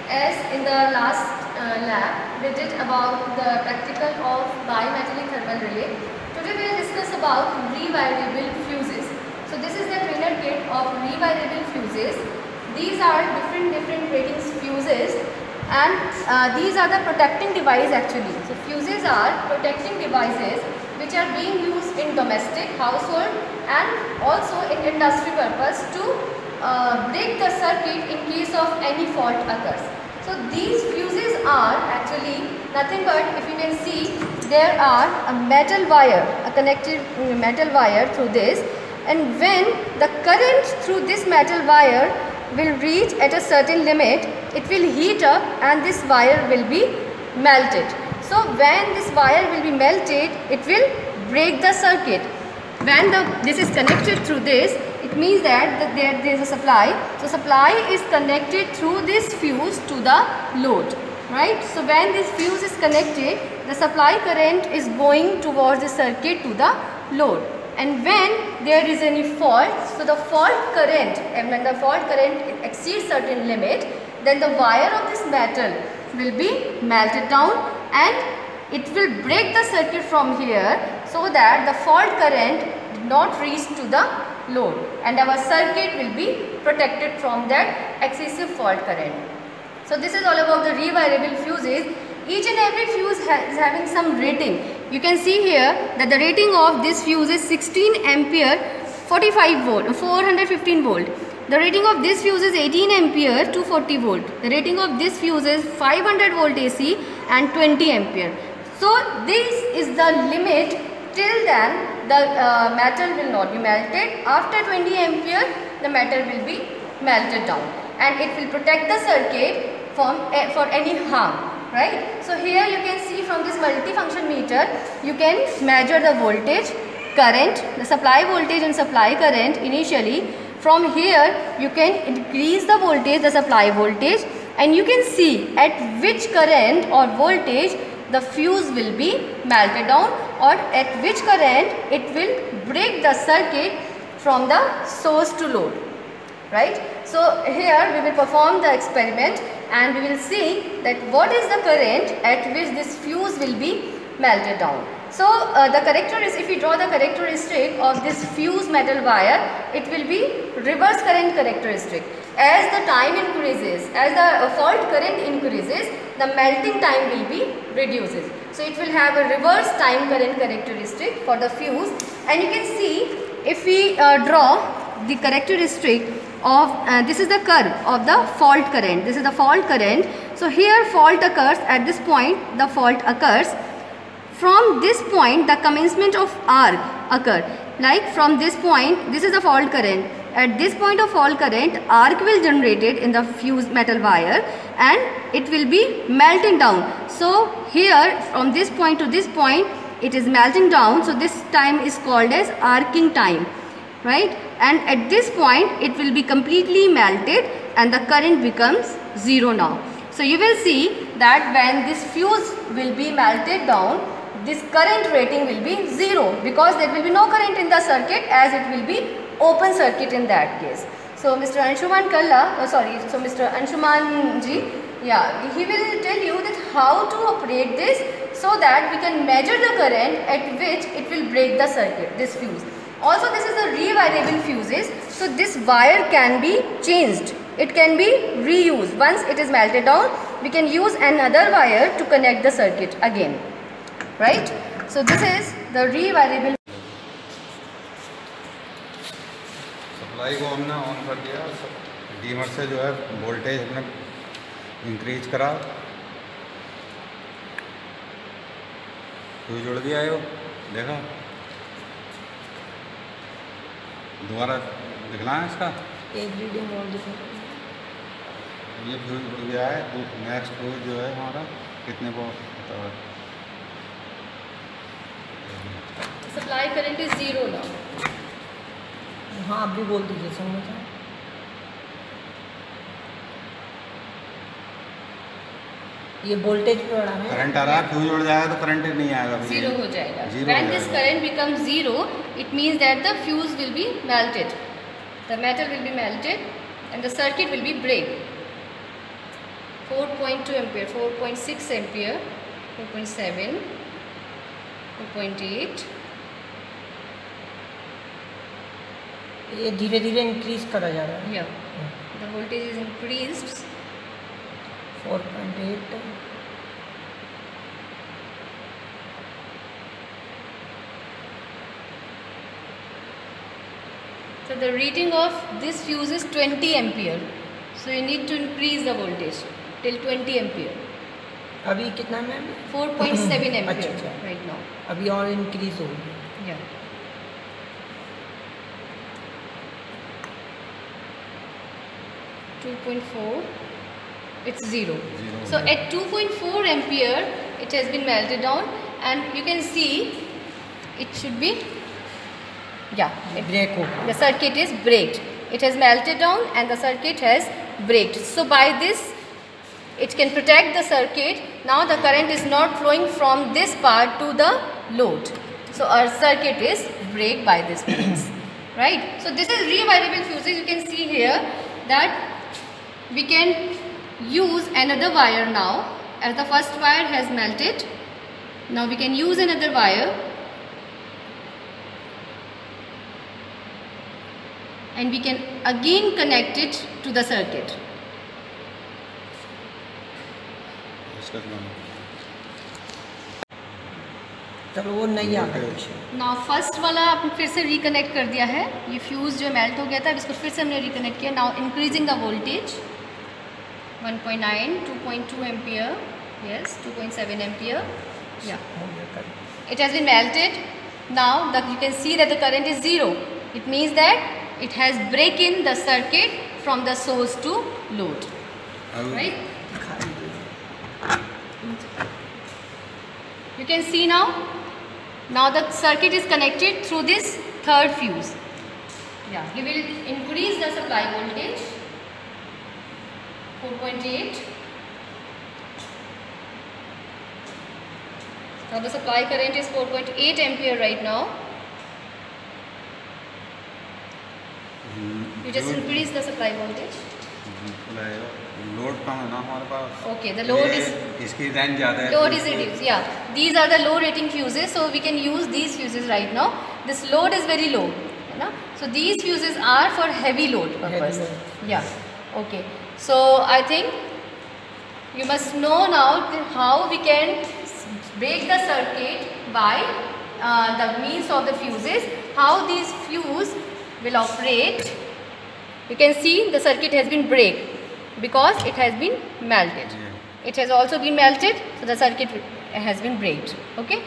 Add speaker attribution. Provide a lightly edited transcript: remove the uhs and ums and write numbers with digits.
Speaker 1: As in the last lab, we did about the practical of bimetallic thermal relay. Today we will discuss about rewirable fuses. So this is the trainer kit of rewirable fuses. These are different ratings fuses, and these are the protecting device actually. So fuses are protecting devices which are being used in domestic, household and also in industry purpose to break the circuit in case of any fault occurs. So these fuses are actually nothing but, if you can see, there are a metal wire, a connected metal wire through this, and when the current through this metal wire will reach at a certain limit, it will heat up and this wire will be melted. So when this wire will be melted, it will break the circuit. When this is connected through this, it means that there is a supply. So supply is connected through this fuse to the load, right? So when this fuse is connected, the supply current is going towards the circuit to the load. And when there is any fault, so the fault current, and when the fault current exceeds certain limit, then the wire of this metal will be melted down and it will break the circuit from here, so that the fault current did not reach to the load and our circuit will be protected from that excessive fault current. So this is all about the rewirable fuses. Each and every fuse is having some rating. You can see here that the rating of this fuse is 16 ampere 45 volt, 415 volt. The rating of this fuse is 18 ampere 240 volt. The rating of this fuse is 500 volt AC and 20 ampere. So this is the limit. Till then the metal will not be melted. After 20 ampere the metal will be melted down and it will protect the circuit for any harm, right? So here you can see from this multifunction meter, you can measure the voltage, current, the supply voltage and supply current initially. From here you can increase the voltage, the supply voltage, and you can see at which current or voltage the fuse will be melted down or at which current it will break the circuit from the source to load, right? So here we will perform the experiment and we will see that what is the current at which this fuse will be melted down. So the characteristic, if we draw the characteristic of this fuse metal wire, it will be reverse current characteristic. As the time increases, as the fault current increases, the melting time will be reduces. So it will have a reverse time current characteristic for the fuse. And you can see, if we draw the characteristic of this is the curve of the fault current. This is the fault current. So here fault occurs at this point. The fault occurs. From this point, the commencement of arc occur. Like from this point, this is the fault current. At this point of fault current, arc will generated in the fuse metal wire and it will be melting down. So here from this point to this point, it is melting down. So this time is called as arcing time, right? And at this point, it will be completely melted and the current becomes zero now. So you will see that when this fuse will be melted down, this current rating will be zero because there will be no current in the circuit, as it will be open circuit in that case. So Mr. Anshuman Mr. Anshuman ji, yeah, he will tell you that how to operate this so that we can measure the current at which it will break the circuit, this fuse. Also this is the rewirable fuses. So this wire can be changed. It can be reused. Once it is melted down, we can use another wire to connect the circuit again. Right? So this is the rewirable.
Speaker 2: Supply को हमने on कर दिया, डीमर से जो है voltage हमने increase करा, fuse जुड़ गया है वो, देखा? दोबारा दिखना है इसका
Speaker 3: एक रीडिंग और दिखा।
Speaker 2: ये फ्यूज जुड़ गया है, तो नेक्स्ट फ्यूज जो है हमारा कितने को
Speaker 1: Supply current is zero now.
Speaker 3: हाँ, आप भी बोल दीजिए समझ। ये वोल्टेज पे बढ़ाना है,
Speaker 2: करंट आ रहा है, फ्यूज उड़ जाएगा तो करंट नहीं आएगा,
Speaker 1: जीरो हो जाएगा. When this current becomes zero, it means that the fuse will be melted, the metal will be melted and the circuit will be break. 4.2 ampere, 4.6 ampere, 4.7, 4.8.
Speaker 3: ये धीरे धीरे इंक्रीज करा जा रहा है।
Speaker 1: Yeah, the voltage is increased.
Speaker 3: 4.8
Speaker 1: So the reading of this fuse is 20 ampere. So you need to increase the voltage till 20 ampere.
Speaker 3: अभी कितना ma'am?
Speaker 1: 4.7 ampere
Speaker 3: अच्छा।
Speaker 1: right now.
Speaker 3: अभी और इंक्रीज होगी।
Speaker 1: Yeah. It's 0. So at 2.4 ampere it has been melted down, and you can see it should be, yeah,
Speaker 3: break हो
Speaker 1: the circuit is braked. It has melted down and the circuit has braked. So by this it can protect the circuit. Now the current is not flowing from this part to the load. So our circuit is braked by this means. Right? So this is rewirable fuses. You can see here that we can use another wire now, as the first wire has melted. Now we can use another wire and we can again connect it to the circuit.
Speaker 3: चलो वो नहीं आ गया।
Speaker 1: Now first वाला आपने फिर से reconnect कर दिया है। ये फ्यूज़ जो मेल्ट हो गया था, इसको फिर से हमने रिकनेक्ट किया। Now increasing the voltage 1.9, 2.2 ampere, yes, 2.7 ampere, yeah. It has been melted. Now you can see that the current is 0. It means that it has broken the circuit from the source to load. Right? You can see now. Now the circuit is connected through this third fuse. Yeah, we will increase the supply voltage 4.8. Now the supply current is 4.8 ampere right now. You just increase the supply voltage.
Speaker 2: Load कम है ना हमारे पास।
Speaker 1: Okay, the load is,
Speaker 2: इसकी range ज़्यादा है।
Speaker 1: load is reduced. Yeah, these are the low rating fuses, so we can use these fuses right now. This load is very low, you know? So these fuses are for heavy load purpose. Yeah. Okay. So I think you must know now how we can break the circuit by the means of the fuses. How these fuse will operate. You can see the circuit has been break because it has been melted. It has also been melted, so the circuit has been breaked. Okay.